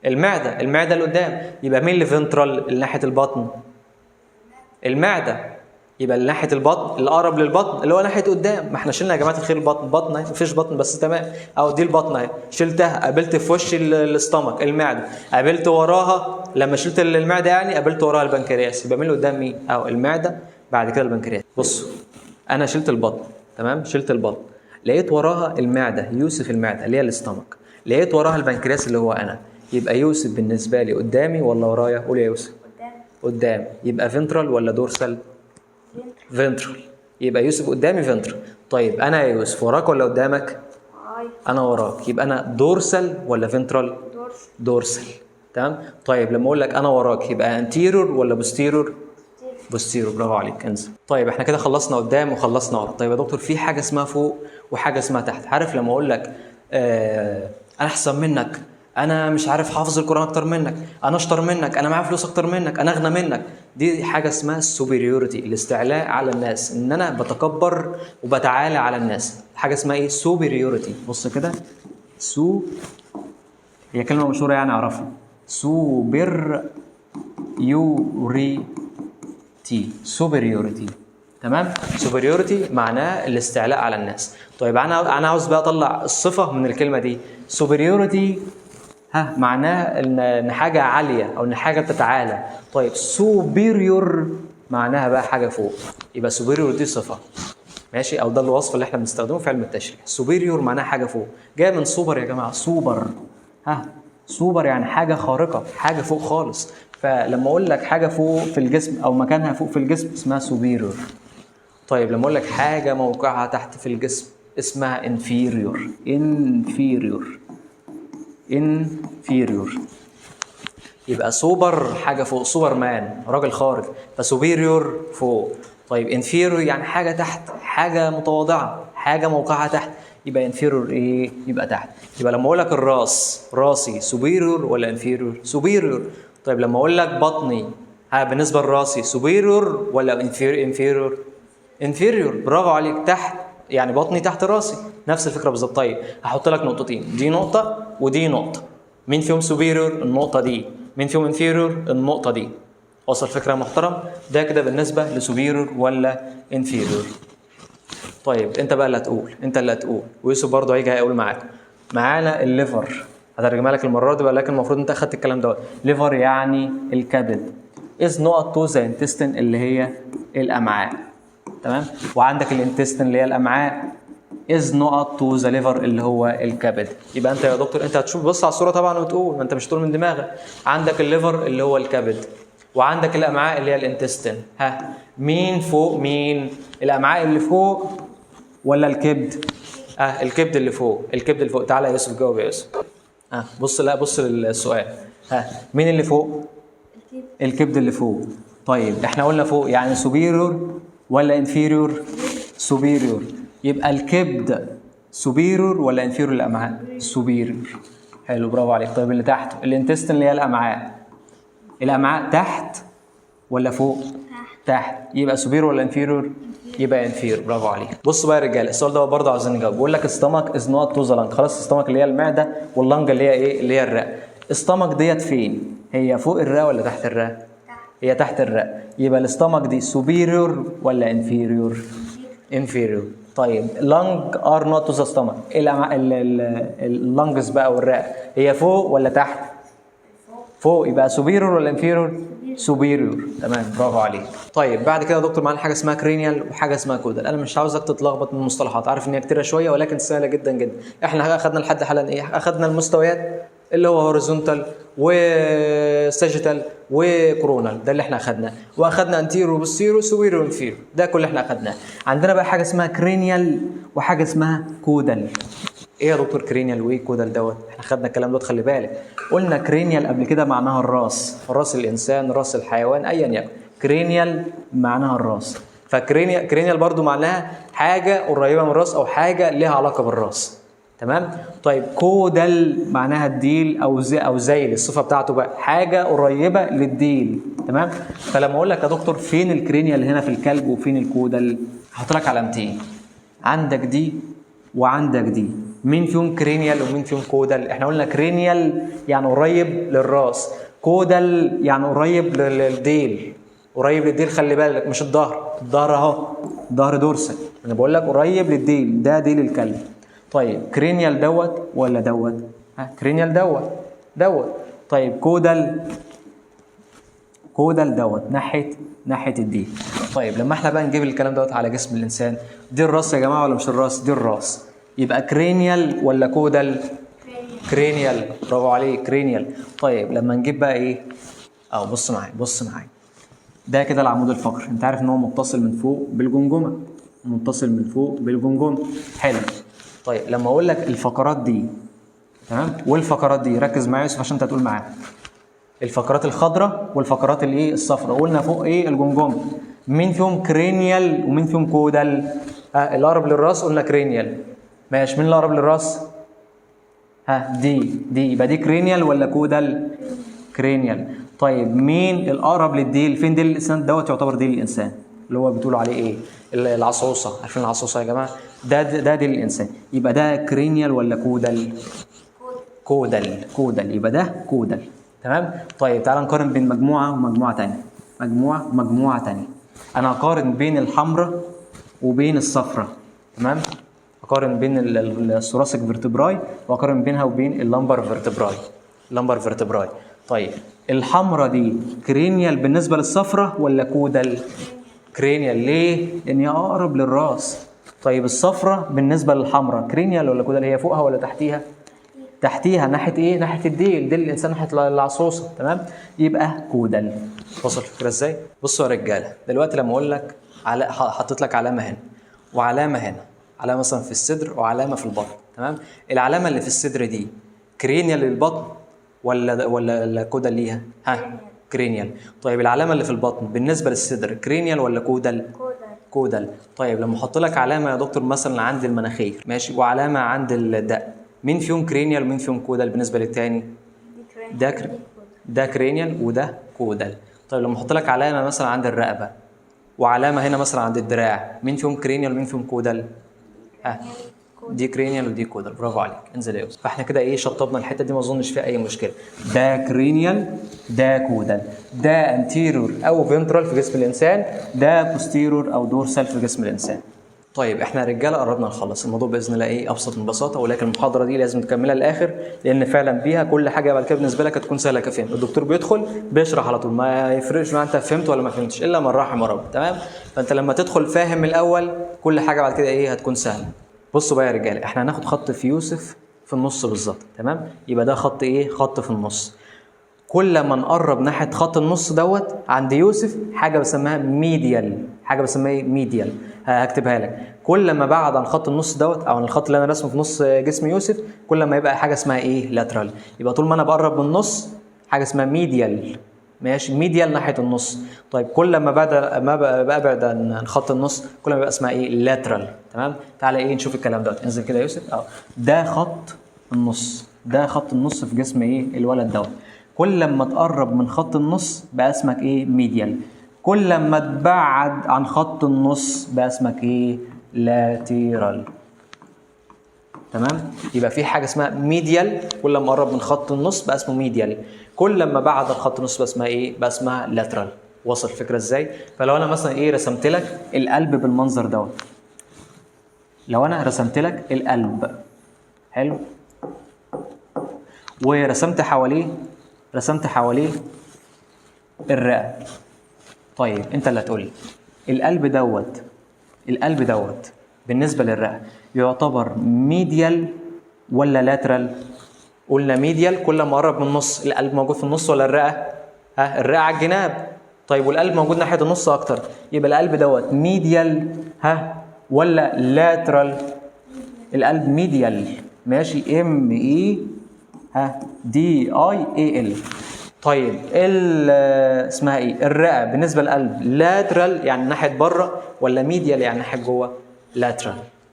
المعده اللي قدام. يبقى مين اللي فنترال اللي ناحيه البطن؟ المعده، يبقى ناحيه البطن الاقرب للبطن اللي هو ناحيه قدام. ما احنا شلنا يا جماعه الخير البطن، بطن مفيش بطن بس تمام، او دي البطن اهي شلتها، قابلت في وش الاستمك المعده، قابلت وراها لما شلت المعده يعني قابلت وراها البنكرياس، يبقى مين اللي قدام مين؟ او المعده بعد كده البنكرياس. بصوا انا شلت البطن تمام، شلت البطن لقيت وراها المعده، يوسف المعده اللي هي الاستمك، لقيت وراها البنكرياس اللي هو انا، يبقى يوسف بالنسبه لي قدامي ولا ورايا؟ قول يا يوسف. قدام. يبقى فنترال ولا دورسال؟ فنترال. يبقى يوسف قدامي فنترال. طيب انا يا يوسف وراك ولا قدامك؟ انا وراك، يبقى انا دورسال ولا فنترال؟ دورسال. تمام. طيب لما اقول لك انا وراك يبقى انتيرور ولا بوستيرور؟ بوستيرور. برافو عليك، انزل. طيب احنا كده خلصنا قدام وخلصنا ورا. طيب يا دكتور في حاجه اسمها فوق وحاجه اسمها تحت. عارف لما اقول لك انا احسن منك، انا مش عارف حافظ القران اكتر منك، انا اشطر منك، انا معايا فلوس اكتر منك، انا اغنى منك، دي حاجه اسمها السوبريوريتي، الاستعلاء على الناس، ان انا بتكبر وبتعالى على الناس. حاجه اسمها ايه؟ سوبريوريتي. بص كده، هي كلمه مشهوره يعني اعرفها، سوبريوريتي. تمام. سوبريوريتي معناه الاستعلاء على الناس. طيب انا عاوز بقى اطلع الصفه من الكلمه دي. سوبريوريتي معناها ان حاجه عاليه او ان حاجه بتتعالى. طيب سوبيريور معناها بقى حاجه فوق، يبقى سوبيريور دي صفه ماشي، او ده الوصف اللي احنا بنستخدمه في علم التشريح. سوبيريور معناها حاجه فوق، جايه من سوبر يا جماعه، سوبر. سوبر يعني حاجه خارقه، حاجه فوق خالص. فلما اقول لك حاجه فوق في الجسم او مكانها فوق في الجسم اسمها سوبيريور. طيب لما اقول لك حاجه موقعها تحت في الجسم اسمها انفيريور. يبقى سوبر حاجه فوق، سوبر مان راجل خارق، فسوبيريور فوق. طيب انفيريور يعني حاجه تحت، حاجه متواضعه، حاجه موقعها تحت، يبقى انفيريور ايه؟ يبقى تحت. يبقى لما اقول لك الراس، راسي سوبيريور ولا انفيريور؟ سوبيريور. طيب لما اقول لك بطني بالنسبه لراسي سوبيريور ولا انفيريور؟ انفيريور. برافو عليك. تحت يعني بطني تحت راسي، نفس الفكره بالظبط. طيب هحط لك نقطتين، دي نقطه ودي نقطه، مين فيهم سوبيريور؟ النقطه دي. مين فيهم انفيريور؟ النقطه دي. وصل الفكره يا محترم؟ ده كده بالنسبه لسوبيريور ولا انفيريور. طيب انت بقى اللي هتقول، ويوسف برضه هيجي هيقول معاك. معانا الليفر، هترجمها لك المره دي بقى، لكن المفروض انت اخدت الكلام دوت. ليفر يعني الكبد. از نقط تو ذا انتستين اللي هي الامعاء. تمام. وعندك الانتستين اللي هي الامعاء، از نقط تو ذا ليفر اللي هو الكبد. يبقى انت يا دكتور انت هتشوف بص على الصوره طبعا وتقول، ما انت مش تقول من دماغك. عندك الليفر اللي هو الكبد، وعندك الامعاء اللي هي الانتستين. مين فوق مين؟ الامعاء اللي فوق ولا الكبد؟ الكبد اللي فوق. تعالى يا يوسف جاوب يا يوسف. بص للسؤال. مين اللي فوق؟ الكبد اللي فوق. طيب احنا قلنا فوق يعني سوبيريور ولا انفيريور؟ سوبيريور. يبقى الكبد سوبيريور ولا انفيريور للامعاء؟ سوبيريور. حلو، برافو عليك. طيب اللي تحت الانتستين اللي هي الامعاء تحت ولا فوق؟ تحت. يبقى سوبيريور ولا انفيريور؟ يبقى انفيريور. برافو عليك. بصوا بقى يا رجاله، السؤال ده برضه عاوزين نجاوب. بيقول لك استمك از نوت تو ذا لانج. خلاص استمك اللي هي المعده، واللانج اللي هي ايه؟ اللي هي الرئه. استمك ديت فين؟ هي فوق الرئه ولا تحت الرئه؟ هي تحت الرئه. يبقى الاستمك دي سوبيريور ولا انفيريور؟ انفيريور. طيب لانج ار نوت تو ذا ستمك. اللانجز بقى والرئه هي فوق ولا تحت؟ فوق. يبقى سوبيريور ولا انفيريور؟ سوبيريور. تمام، برافو عليك. طيب بعد كده يا دكتور معانا حاجه اسمها كرينيال وحاجه اسمها كودال. انا مش عاوزك تتلخبط من المصطلحات، عارف ان هي كتيره شويه ولكن سهله جدا جدا. احنا اخذنا لحد حالا ايه؟ اخذنا المستويات اللي هو هوريزونتال وساجيتال وكورونال، ده اللي احنا اخذناه، واخذنا انتيرو وبوستيرو سوبيريور وانفيريور، ده كل اللي احنا اخذناه. عندنا بقى حاجه اسمها كرينيال وحاجه اسمها كودال. ايه يا دكتور كرينيال وايه كودال دوت؟ احنا خدنا الكلام دوت، خلي بالك. قلنا كرينيال قبل كده معناها الراس، راس الانسان، راس الحيوان، ايا يكن. كرينيال معناها الراس. فكرينيال برضو معناها حاجه قريبه من الراس او حاجه لها علاقه بالراس. تمام. طيب كودال معناها الديل او زيل، الصفه بتاعته بقى حاجه قريبه للديل. تمام. فلما اقول لك يا دكتور فين الكرينيال هنا في الكلب وفين الكودال، هحط لك علامتين، عندك دي وعندك دي. مين فيهم كرينيال ومين فيهم كودال؟ احنا قلنا كرينيال يعني قريب للراس، كودال يعني قريب للديل. قريب للديل، خلي بالك مش الظهر، الظهر اهو، الظهر دورسال، انا بقول لك قريب للديل، ده ديل الكلب. طيب كرينيال دوت ولا دوت؟ كرينيال دوت. طيب كودال دوت ناحيه الديل. طيب لما احنا بقى نجيب الكلام دوت على جسم الانسان، دي الراس يا جماعه ولا مش الراس؟ دي الراس، يبقى كرينيال ولا كودال؟ كرينيال، برافو عليك، كرينيال. طيب لما نجيب بقى ايه؟ بص معايا، ده كده العمود الفقري، انت عارف ان هو متصل من فوق بالجمجمه، حلو. طيب لما اقول لك الفقرات دي، تمام، والفقرات دي، ركز معايا يا يوسف عشان انت تقول معايا، الفقرات الخضراء والفقرات الايه الصفراء، قلنا فوق ايه؟ الجمجمه. مين فيهم كرينيال ومين فيهم كودال؟ الاقرب للراس قلنا كرينيال، ماشي. مين الاقرب للراس؟ دي يبقى دي كرينيال ولا كودال؟ كرينيال. طيب مين الاقرب للديل؟ فين ديل الانسان دوت؟ يعتبر ديل الانسان اللي هو بتقولوا عليه ايه؟ العصوصه، عارفين العصوصه يا جماعه؟ ده ديل الانسان، يبقى ده كرينيال ولا كودال؟ كودال، يبقى ده كودال، تمام. طيب تعال نقارن بين مجموعه ومجموعه ثانيه، مجموعه ثانيه. انا هقارن بين الحمراء وبين الصفراء، تمام. اقارن بين الثوراسيك فيرتبراي واقارن بينها وبين اللامبر فيرتبراي. طيب الحمراء دي كرينيال بالنسبه للصفراء ولا كودال؟ كرينيال. ليه؟ لان هي اقرب للراس. طيب الصفراء بالنسبه للحمراء كرينيال ولا كودال؟ هي فوقها ولا تحتيها؟ تحتيها، ناحيه ايه؟ ناحيه الديل الانسان، ناحيه العصوصه، تمام. يبقى كودال. وصل الفكره ازاي؟ بصوا يا رجاله، دلوقتي لما اقول لك حطيت لك علامه هنا وعلامه هنا، علامه مثلا في الصدر وعلامه في البطن، تمام. العلامه اللي في الصدر دي كرينيال للبطن ولا كودال ليها؟ كرينيال. طيب العلامه اللي في البطن بالنسبه للصدر كرينيال ولا كودال؟ كودال. طيب لما احط لك علامه يا دكتور مثلا عند المناخير، ماشي، وعلامه عند الدق، مين فيهم كرينيال ومين فيهم كودال بالنسبه للتاني؟ ده كرينيال وده كودال. طيب لما احط لك علامه مثلا عند الرقبه وعلامه هنا مثلا عند الدراع، مين فيهم كرينيال ومين فيهم كودال؟ دي كرينيال ودي كودال، برافو عليك، انزل يا يوسف. فاحنا كده ايه؟ شطبنا الحته دي، ما اظنش فيها اي مشكله. ده كرينيال، ده كودال، ده انتيرور او فينترال في جسم الانسان، ده بوستيرور او دورسال في جسم الانسان. طيب احنا يا رجاله قربنا نخلص الموضوع باذن الله، ايه ابسط من بساطه، ولكن المحاضره دي لازم تكملها للاخر، لان فعلا بيها كل حاجه بعد كده بالنسبه لك هتكون سهله كفهم. الدكتور بيدخل بيشرح على طول، ما يفرقش معاه انت فهمت ولا ما فهمتش، الا من رحم ربي، تمام. فانت لما تدخل فاهم من الاول، كل حاجه بعد كده ايه؟ هتكون سهله. بصوا بقى يا رجاله، احنا هناخد خط في يوسف في النص بالظبط، تمام. يبقى ده خط ايه؟ خط في النص. كل ما نقرب ناحيه خط النص دوت عند يوسف حاجه بسميها ميديال، ميديال، هكتبها لك. كل ما بعد عن خط النص دوت او عن الخط اللي انا رسمه في نص جسم يوسف، كل ما يبقى حاجه اسمها ايه؟ لاترال. يبقى طول ما انا بقرب من النص حاجه اسمها ميديال، ماشي، ميديال ناحيه النص. طيب كل ما ببعد عن خط النص كل ما بيبقى اسمها ايه؟ لاترال، تمام. تعالى ايه نشوف الكلام دوت، انزل كده يا يوسف. ده خط النص، ده خط النص في جسم ايه؟ الولد دوت. كل لما تقرب من خط النص بقى اسمك ايه؟ ميديال. كل لما تبعد عن خط النص بقى اسمك ايه؟ لاتيرال، تمام. يبقى في حاجه اسمها ميديال، كل لما قرب من خط النص بقى اسمه ميديال، كل لما بعد عن خط النص بقى اسمها ايه؟ بقى اسمها لاترال. وصل الفكره ازاي؟ فلو انا مثلا ايه رسمت لك القلب بالمنظر دوت، لو انا رسمت لك القلب، حلو، ورسمت حواليه الرئه. طيب انت اللي هتقول لي القلب دوت بالنسبه للرئه يعتبر ميديال ولا لاترال؟ قلنا ميديال، كل ما قرب من النص. القلب موجود في النص ولا الرئه؟ الرئه على الجناب. طيب والقلب موجود ناحيه النص اكتر، يبقى القلب دوت ميديال ولا لاترال؟ القلب ميديال، ماشي، MEDIAL. طيب اسمها ايه؟ الرئه بالنسبه للقلب لاترال يعني ناحيه بره ولا ميديال يعني ناحيه جوه؟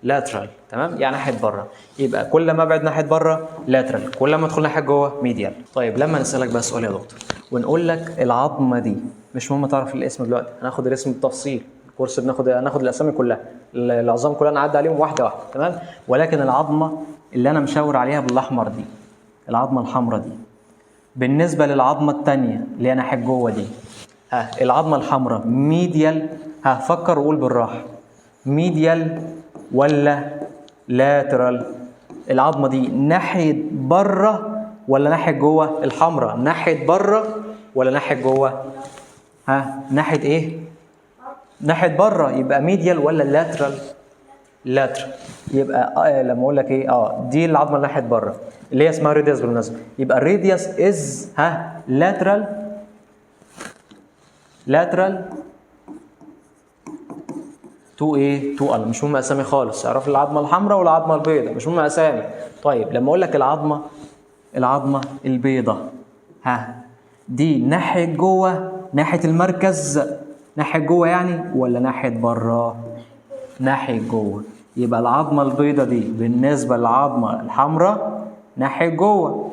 لاترال، تمام، يعني ناحيه بره. يبقى كل ما ابعد ناحيه بره لاترال، كل ما ادخل ناحيه جوه ميديال. طيب لما نسالك بقى سؤال يا دكتور ونقول لك العظمه دي، مش مهم تعرف الاسم دلوقتي، هناخد الاسم بالتفصيل، الكورس هناخد الاسامي كلها، العظام كلها نعدي عليهم واحده واحده، تمام. ولكن العظمه اللي انا مشاور عليها بالاحمر دي، العظمه الحمراء دي، بالنسبه للعظمه الثانيه اللي هي ناحيه جوه دي، ها العظمه الحمراء ميديال، ها فكر وقول بالراحه، ميديال ولا لاترال؟ العظمه دي ناحيه بره ولا ناحيه جوه؟ الحمراء ناحيه بره ولا ناحيه جوه؟ ها ناحيه ايه؟ ناحيه بره، يبقى ميديال ولا لاترال؟ لاترال. يبقى لما اقول لك ايه دي العظمه اللي ناحيه بره اللي هي اسمها راديوس بالمناسبه، يبقى الراديوس از لاترال، لاترال تو ايه؟ تو ال، مش مهم اسامي خالص، اعرف العظمه الحمراء والعظمه البيضاء، مش مهم اسامي. طيب لما اقول لك العظمه البيضاء دي ناحيه جوه، ناحيه المركز، ناحيه جوه يعني ولا ناحيه بره؟ ناحيه جوه. يبقى العظمه البيضاء دي بالنسبه للعظمه الحمراء ناحيه جوه.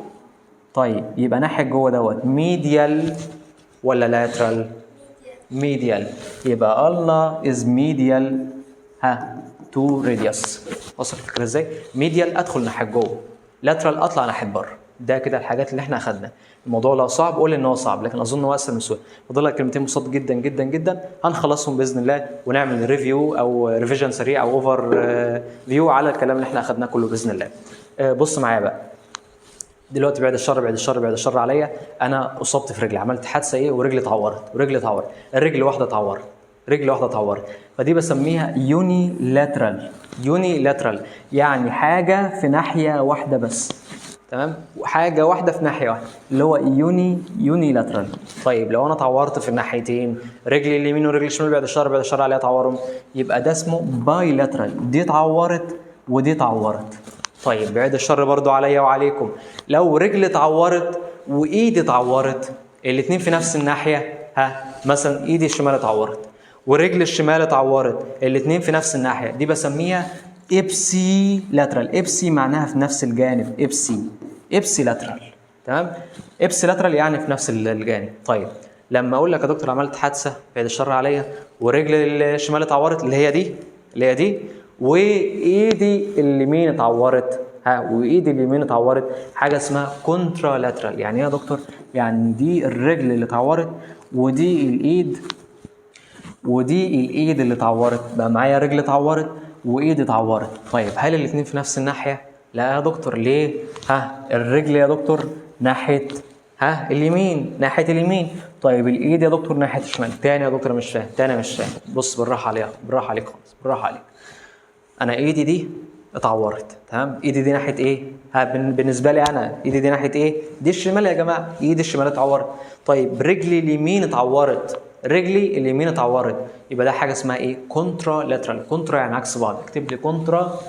طيب يبقى ناحيه جوه دوت ميديال ولا لاترال؟ ميديال. يبقى الله از ميديال تو راديوس. وصل الفكره ازاي؟ ميديال ادخل ناحيه جوه، لاترال اطلع ناحيه بره. ده كده الحاجات اللي احنا اخدناها. الموضوع لو صعب قول ان هو صعب، لكن اظن هو اسهل من السؤال. فاضل لك كلمتين بسيط جدا جدا جدا هنخلصهم باذن الله، ونعمل ريفيو او ريفيجن سريع او اوفر فيو على الكلام اللي احنا اخدناه كله باذن الله. بص معايا بقى دلوقتي، بعد الشر بعد الشر بعد الشر عليا، انا اصبت في رجلي، عملت حادثه ورجلي اتعورت، الرجل واحده اتعورت، فدي بسميها يوني لاترال، يعني حاجه في ناحيه واحده بس، تمام؟ حاجه واحده في ناحيه واحده اللي هو يوني لاترال. طيب لو انا اتعورت في الناحيتين، رجلي اليمين ورجلي الشمال بعد الشر عليها تعورهم، يبقى ده اسمه باي لاترال، دي اتعورت ودي اتعورت. طيب بعد الشر برضو عليا وعليكم، لو رجلي اتعورت وايدي اتعورت، الاثنين في نفس الناحيه، مثلا ايدي الشمال اتعورت ورجل الشمال اتعورت، الاثنين في نفس الناحيه، دي بسميها ابسي لاترال. ابسي معناها في نفس الجانب، ابسي لاترال، تمام؟ ابسي لاترال يعني في نفس الجانب. طيب لما اقول لك يا دكتور عملت حادثه بعد الشر عليا ورجل الشمال اتعورت اللي هي دي وايدي اليمين اتعورت، وايدي اليمين اتعورت، حاجه اسمها كونترا لاترال. يعني ايه يا دكتور؟ يعني دي الرجل اللي اتعورت ودي الايد اللي اتعورت، بقى معايا رجل اتعورت وايد اتعورت. طيب هل الاثنين في نفس الناحيه؟ لا يا دكتور. ليه؟ الرجل يا دكتور ناحيه ناحيه اليمين. طيب الايد يا دكتور ناحيه الشمال. تاني يا دكتور مش فاهم، بص بالراحه عليك خالص، بالراحه عليك. انا ايدي دي اتعورت، تمام؟ ايدي دي ناحيه ايه؟ بالنسبه لي انا ايدي دي ناحيه ايه؟ دي الشمال يا جماعه، ايدي الشمال اتعورت. طيب رجلي اليمين اتعورت، يبقى ده حاجه اسمها ايه؟ كونترا لاترال. كونترا يعني عكس بعض، اكتب لي كونترا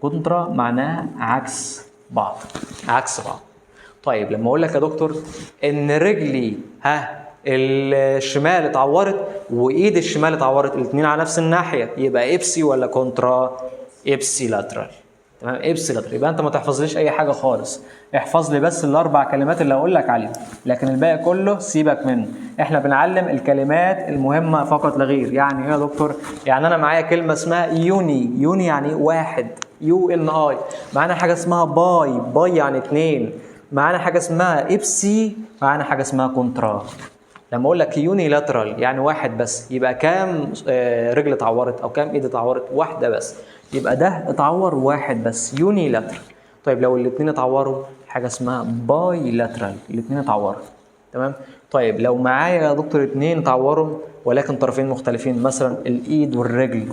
كونترا معناها عكس بعض. طيب لما اقول لك يا دكتور ان رجلي الشمال اتعورت وايد الشمال اتعورت، الاثنين على نفس الناحيه، يبقى ابسي ولا كونترا؟ ابسي لاترال، تمام؟ ابسي لاترال. يبقى انت ما تحفظليش اي حاجه خالص، احفظ لي بس الاربع كلمات اللي هقول لك عليهم، لكن الباقي كله سيبك منه. احنا بنعلم الكلمات المهمه فقط لا غير. يعني ايه يا دكتور؟ يعني انا معايا كلمه اسمها يوني يعني واحد، UNI. معانا حاجه اسمها باي يعني اثنين. معانا حاجه اسمها ابسي، معانا حاجه اسمها كونترا. لما اقول لك يوني لاترال يعني واحد بس، يبقى كام رجل اتعورت او كام ايد اتعورت؟ واحده بس، يبقى ده اتعور واحد بس، يوني لاترال. طيب لو الاثنين اتعوروا، حاجه اسمها باي لاترال، الاثنين اتعوروا، تمام؟ طيب لو معايا يا دكتور اثنين اتعوروا ولكن طرفين مختلفين، مثلا الايد والرجل،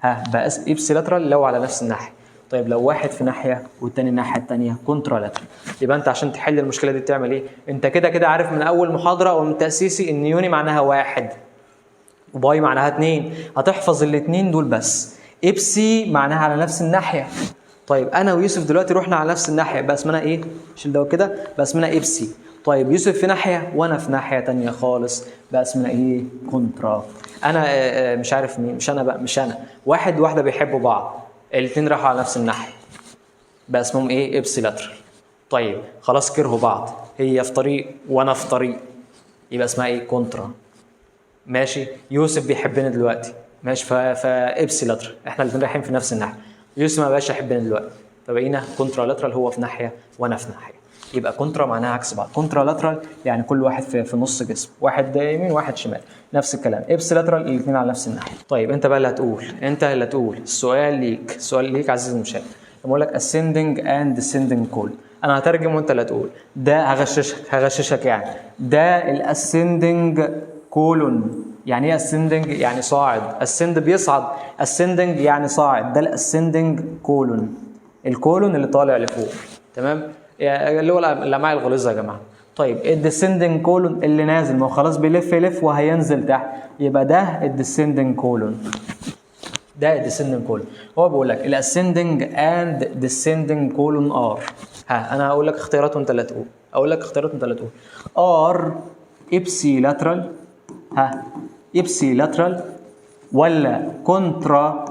بقى ابسي لاترال لو على نفس الناحيه. طيب لو واحد في ناحيه والتاني الناحيه الثانيه، كونترا لاترال. يبقى انت عشان تحل المشكله دي تعمل ايه؟ انت كده عارف من اول محاضره ومن تاسيسي ان يوني معناها واحد وباي معناها اثنين، هتحفظ الاثنين دول بس. ابسي معناها على نفس الناحيه. طيب انا ويوسف دلوقتي رحنا على نفس الناحيه، بقى اسمنا ايه؟ شيل ده كده، بقى اسمنا ابسي. طيب يوسف في ناحيه وانا في ناحيه ثانيه خالص، بقى اسمنا ايه؟ كونترا. انا مش عارف مين، مش انا واحد وواحده بيحبوا بعض، الاثنين راحوا على نفس الناحيه، بقى اسمهم ايه؟ ابسي لاترال. طيب خلاص كرهوا بعض، هي في طريق وانا في طريق، يبقى اسمها ايه؟ كونترا. ماشي؟ يوسف بيحبني دلوقتي، ماشي، فابسي لاترال، احنا الاثنين رايحين في نفس الناحيه. يوسف ما بقاش يحبني دلوقتي، فبقينا كونترا لاترال، هو في ناحيه وانا في ناحيه. يبقى كونترا معناها عكس بعض. كونترا لاترال يعني كل واحد في نص جسم، واحد يمين واحد شمال. نفس الكلام ابس لاترال الاثنين على نفس الناحيه. طيب انت بقى اللي هتقول السؤال ليك عزيزي المشاهد. لما اقول لك ascending and descending colon انا هترجم وانت اللي هتقول. ده هغششك يعني ده الاسندنج كولون. يعني ايه ascending؟ يعني صاعد. ascend بيصعد، ascending يعني صاعد. ده الاسندنج كولون، الكولون اللي طالع لفوق. تمام؟ اللي هو الامعاء الغليظه يا جماعه. طيب الديسندنج كولون اللي نازل، ما هو خلاص بيلف وهينزل تحت، يبقى ده الديسندنج كولون. ده الديسندنج كولون. هو بيقول لك الاسندنج اند ديسندنج كولون ار. انا هقول لك اختيارات وانت اللي تقول. ار ابسي لاترال، ابسي لاترال ولا كونترا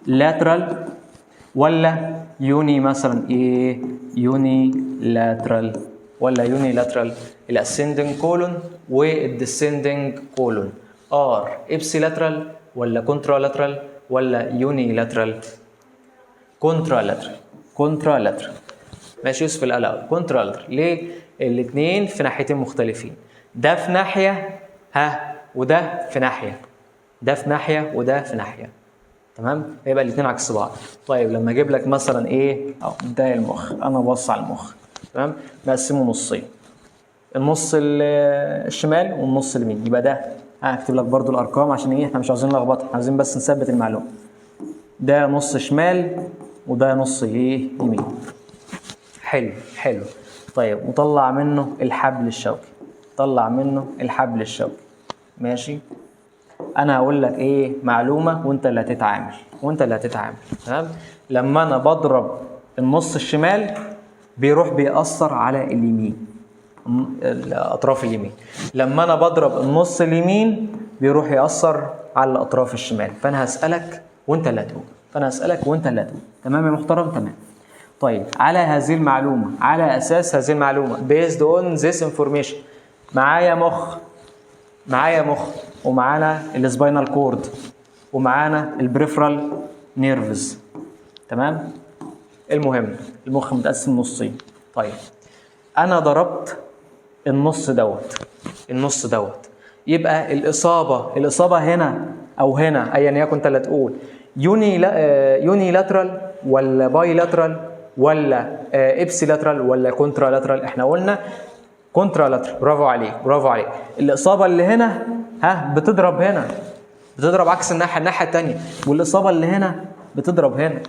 لاترال ولا يوني مثلا ايه يوني لاترال ولا يوني لاترال. الاسندنج كولون والديسندنج كولون ار ابسي لاترال ولا كونترا لاترال ولا يوني لاترال. كونترا لاترال. ماشي يوسف القلق. كونترا لاترال ليه؟ الاثنين في ناحيتين مختلفين، ده في ناحيه وده في ناحيه، ده في ناحيه وده في ناحيه. تمام؟ يبقى الاثنين عكس بعض. طيب لما اجيب لك مثلا ايه ده المخ، انا ببص على المخ. تمام؟ نقسمه نصين، النص الشمال والنص اليمين. يبقى ده هكتب لك برضو الارقام عشان ايه، احنا مش عاوزين نلخبطها، احنا عاوزين بس نثبت المعلومه. ده نص شمال وده نص يمين. حلو. طيب وطلع منه الحبل الشوكي. ماشي؟ انا هقول لك ايه معلومه وانت اللي هتتعامل. تمام؟ لما انا بضرب النص الشمال بيأثر على اليمين، الاطراف اليمين. لما انا بضرب النص اليمين بيروح يأثر على الاطراف الشمال. فانا هسألك وانت اللي هتقول. تمام يا محترم؟ تمام. طيب على هذه المعلومه، على اساس هذه المعلومه based on this information، معايا مخ ومعانا السباينال كورد ومعانا البريفرال نيرفز. تمام؟ المهم المخ متقسم نصين. طيب انا ضربت النص دوت يبقى الاصابه هنا او هنا ايا يكن انت اللي تقول يوني لاترال ولا باي لاترال ولا ابسي لاترال ولا كونترا لاترال. احنا قلنا كونترا لاترال. برافو عليك. الاصابه اللي هنا بتضرب عكس الناحيه الثانيه، والاصابه اللي هنا بتضرب هنا.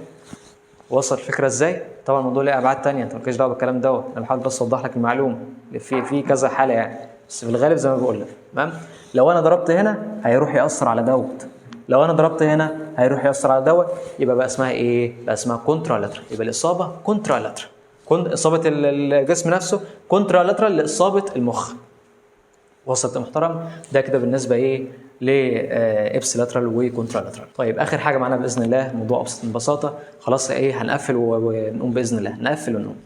وصل الفكره ازاي؟ طبعا الموضوع ليه ابعاد ثانيه، انت مالكش دعوه بالكلام دوت، انا بحاول بس اوضح لك المعلومه في كذا حاله يعني، بس في الغالب زي ما بقول لك. تمام؟ لو انا ضربت هنا هيروح ياثر على دوت، لو انا ضربت هنا هيروح ياثر على دوت، يبقى بقى اسمها ايه؟ بقى اسمها كونترا لاترال. يبقى الاصابه كونترا لاترال، اصابه الجسم نفسه كونترا لاترال لاصابه المخ. وصلت يا محترم؟ ده كده بالنسبه ايه لابس لاترال وكونترا لاترال. طيب اخر حاجه معانا باذن الله، موضوع ببساطه خلاص ايه، هنقفل ونقوم باذن الله، نقفل ونقوم.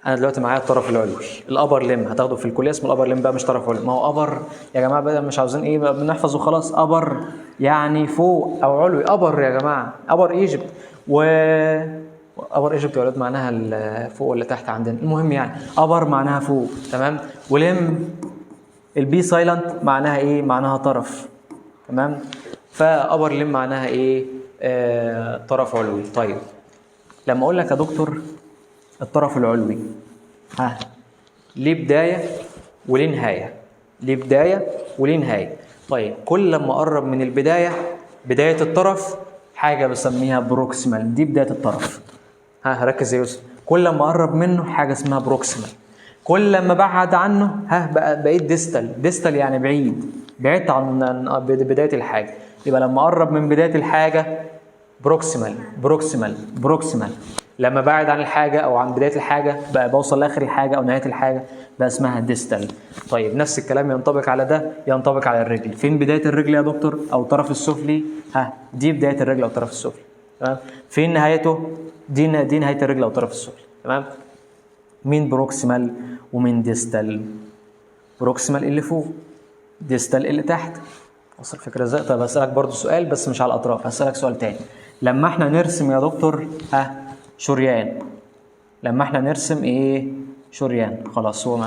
انا دلوقتي معايا الطرف العلوي، الابر لم، هتاخده في الكليه اسمه الابر لم بقى، مش طرف علوي. ما هو ابر يا جماعه بقى، مش عاوزين ايه بقى بنحفظ وخلاص. ابر يعني فوق او علوي، ابر يا جماعه، ابر ايجيبت. ابر ايجيبت يا ولاد معناها فوق ولا تحت عندنا، المهم يعني ابر معناها فوق. تمام؟ ولم البي سايلنت معناها ايه؟ معناها طرف. تمام؟ فابر لم معناها ايه؟ طرف علوي. طيب لما اقول لك يا دكتور الطرف العلوي ليه بدايه وليه نهايه، طيب كل لما اقرب من بدايه الطرف حاجه بسميها بروكسيمال، دي بدايه الطرف. ركز يا يوسف، كل لما اقرب منه حاجه اسمها بروكسيمال، كل لما بعد عنه بقيت ديستال يعني بعيد عن بدايه الحاجه. يبقى لما اقرب من بدايه الحاجه بروكسيمال، لما بعد عن الحاجه او عن بدايه الحاجه بقى بوصل لاخر الحاجه او نهايه الحاجه بقى اسمها ديستال. طيب نفس الكلام ينطبق على ده، ينطبق على الرجل. فين بدايه الرجل يا دكتور؟ او الطرف السفلي. دي بدايه الرجل او الطرف السفلي. تمام؟ فين نهايته؟ دي نهايه الرجل او الطرف السفلي. تمام؟ مين بروكسيمال ومين ديستال؟ بروكسيمال اللي فوق، ديستال اللي تحت. وصل الفكره ازاي؟ طيب هسألك برضو سؤال بس مش على الاطراف، هسألك سؤال تاني. لما احنا نرسم يا دكتور شريان، لما احنا نرسم ايه؟ شريان. خلاص هو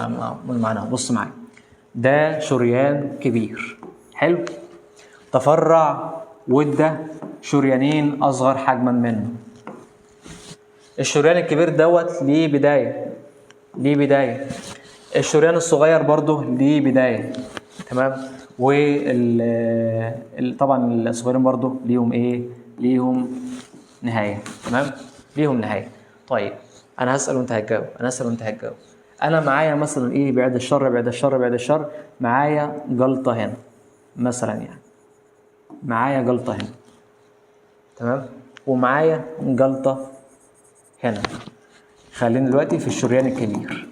معانا. بص معايا، ده شريان كبير حلو، تفرع وادى شريانين اصغر حجما منه. الشريان الكبير دوت ليه بدايه، الشريان الصغير برضه ليه بدايه، تمام. طبعا الصغيرين برضه ليهم ايه؟ ليهم نهايه، تمام، ليهم نهايه. طيب انا هسال وانت هتجاوب. انا معايا مثلا ايه؟ بعد الشر معايا جلطه هنا مثلا، يعني معايا جلطه هنا، تمام، ومعايا جلطه هنا. خلينا دلوقتي في الشريان الكبير.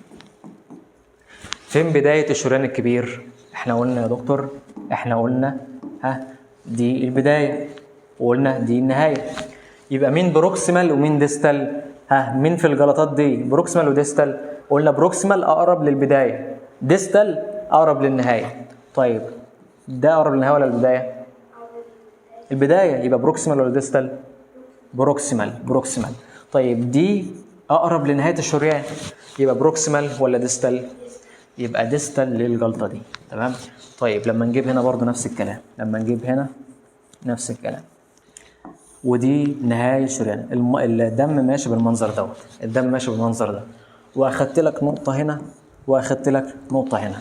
فين بدايه الشريان الكبير؟ احنا قلنا يا دكتور، دي البدايه وقلنا دي النهايه. يبقى مين بروكسيمال ومين ديستال؟ مين في الجلطات دي بروكسيمال وديستال؟ قلنا بروكسيمال اقرب للبدايه، ديستال اقرب للنهايه. طيب ده اقرب للنهايه ولا البدايه؟ البدايه. يبقى بروكسيمال ولا ديستال؟ بروكسيمال. طيب دي اقرب لنهايه الشريان، يبقى بروكسيمال ولا ديستال؟ يبقى ديستال للجلطه دي، تمام. طيب لما نجيب هنا برضو نفس الكلام، ودي نهايه الشريان. الدم ماشي بالمنظر ده، واخدت لك نقطه هنا واخدت لك نقطه هنا.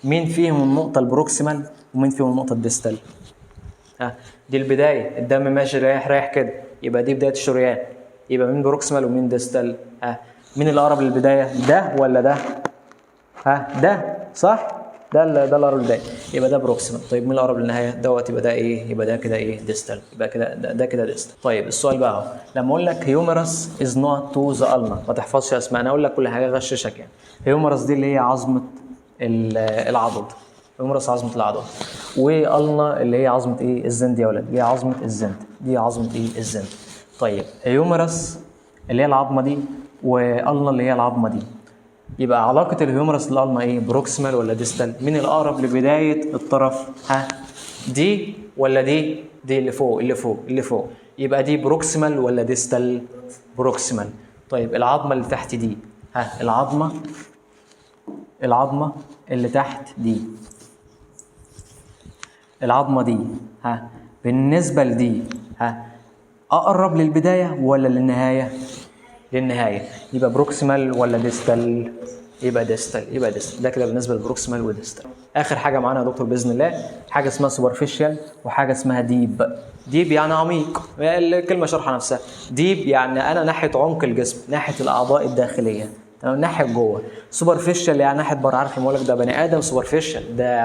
مين فيهم النقطه البروكسيمال ومين فيهم النقطه الديستال؟ دي البدايه، الدم ماشي رايح كده، يبقى دي بدايه الشريان. يبقى مين بروكسيمال ومين ديستال؟ مين الاقرب للبدايه؟ ده ولا ده؟ ده صح، ده الاقرب للبدايه، يبقى ده بروكسيمال. طيب مين الاقرب للنهايه دوت؟ يبقى ده ايه؟ يبقى ده كده ايه؟ ديستال. يبقى كده ده كده ديستال. طيب السؤال بقى اهو، لما اقول لك هيومرس از نوت تو ذا النا، ما تحفظش اسماء، انا اقول لك كل حاجه غششك يعني. هيومرس دي اللي هي عظمه العضد، هيومرس عظمه العضد، والنا اللي هي عظمه ايه؟ الزند يا ولد، دي عظمه الزند، دي عظمه ايه؟ الزند. طيب هيومرس اللي هي العظمه دي، والنا اللي هي العظمه دي، يبقى علاقة الهيومرس للالما ايه؟ بروكسيمال ولا ديستال؟ مين الأقرب لبداية الطرف؟ دي ولا دي؟ دي اللي فوق. يبقى دي بروكسيمال ولا ديستال؟ بروكسيمال. طيب العظمة اللي تحت دي، العظمة اللي تحت دي، بالنسبة لدي أقرب للبداية ولا للنهاية؟ للنهايه. يبقى بروكسيمال ولا ديستال؟ يبقى ديستال. ده كده بالنسبه للبروكسيمال وديستال. اخر حاجه معانا يا دكتور باذن الله، حاجه اسمها سوبرفيشال وحاجه اسمها ديب. ديب يعني عميق، الكلمه شرحه نفسها. ديب يعني انا ناحيه عمق الجسم، ناحيه الاعضاء الداخليه، تمام، ناحيه جوه. سوبرفيشال يعني ناحيه بره. عارف لما اقول لك ده بني ادم سوبرفيشال، ده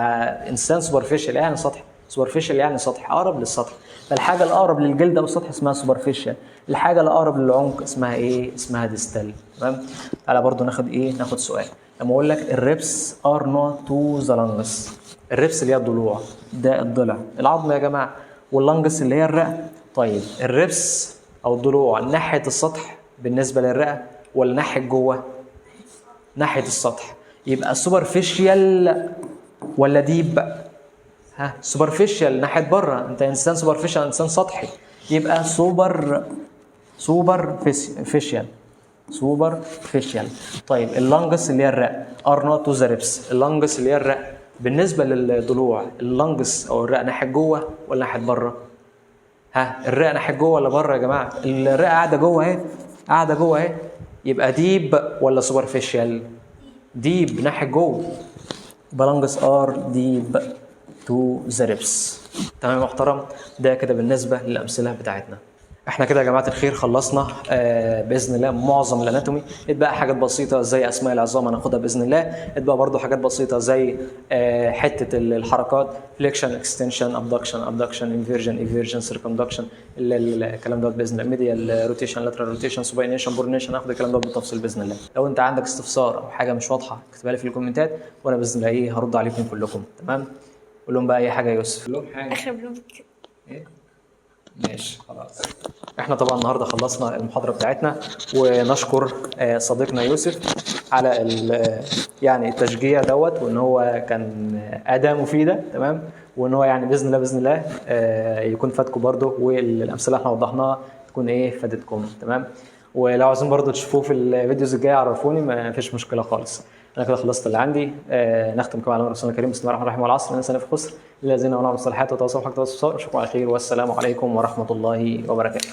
انسان سوبرفيشال يعني سطحي، سوبرفيشال يعني سطحي، اقرب للسطح. فالحاجه الاقرب للجلد او السطح اسمها سوبرفيشال، الحاجه الاقرب للعمق اسمها ايه؟ اسمها ديستال، تمام. تعالى برضو ناخد سؤال. لما اقول لك الريبس ار نوت تو ذا لانجس، الريبس اللي هي الضلوع، ده الضلع، العظم يا جماعه، واللانجس اللي هي الرئه. طيب الريبس او الضلوع ناحيه السطح بالنسبه للرئه ولا ناحيه جوه؟ ناحيه السطح. يبقى سوبرفيشال ولا ديب؟ سوبرفيشال ناحيه بره، انت انسان سوبرفيشال، انسان سطحي، يبقى سوبرفيشال. طيب اللانجس اللي هي الرئه ار نوت تو ذا ريبس، اللانجس اللي هي الرئه بالنسبه للضلوع، اللانجس او الرئه ناحيه جوه ولا ناحيه بره؟ الرئه ناحيه جوه ولا بره يا جماعه؟ الرئه قاعده جوه اهي، يبقى ديب ولا سوبرفيشال؟ ديب ناحيه جوه، بلانجس ار ديب تو ذا ريبس، تمام يا محترم. ده كده بالنسبه للامثله بتاعتنا. احنا كده يا جماعه الخير خلصنا باذن الله معظم الاناتومي. اتبقى حاجات بسيطه زي اسماء العظام هناخدها باذن الله، اتبقى برضو حاجات بسيطه زي حته الحركات، فليكشن، اكستنشن، ابدكشن، انفيرجن، ايفيرجن، سيركمدكشن، الكلام دوت باذن الله، ميديال روتيشن، لاترال روتيشن، سوباينيشن، بورنيشن، هاخد الكلام دوت بالتفصيل باذن الله. لو انت عندك استفسار او حاجه مش واضحه اكتبها لي في الكومنتات، وانا باذن الله هرد عليكم كلكم، تمام. قول لهم بقى اي حاجه يا يوسف. قول لهم حاجه. اخر بلوك. ايه؟ ماشي خلاص. احنا طبعا النهارده خلصنا المحاضره بتاعتنا، ونشكر صديقنا يوسف على يعني التشجيع دوت، وان هو كان اداه مفيده، تمام، وان هو يعني باذن الله يكون فادكم برده، والامثله اللي احنا وضحناها تكون فادتكم، تمام. ولو عاوزين برضو تشوفوه في الفيديوز الجايه عرفوني، ما فيش مشكله خالص. انا كده خلصت اللي عندي. نختم كما على رسولنا الكريم، بسم الله الرحمن الرحيم، والعصر الانسان في خسر، الذين امنوا بالصالحات وتواصوا بالحق وتواصوا بالصبر. اشوفكم على خير، والسلام عليكم ورحمه الله وبركاته.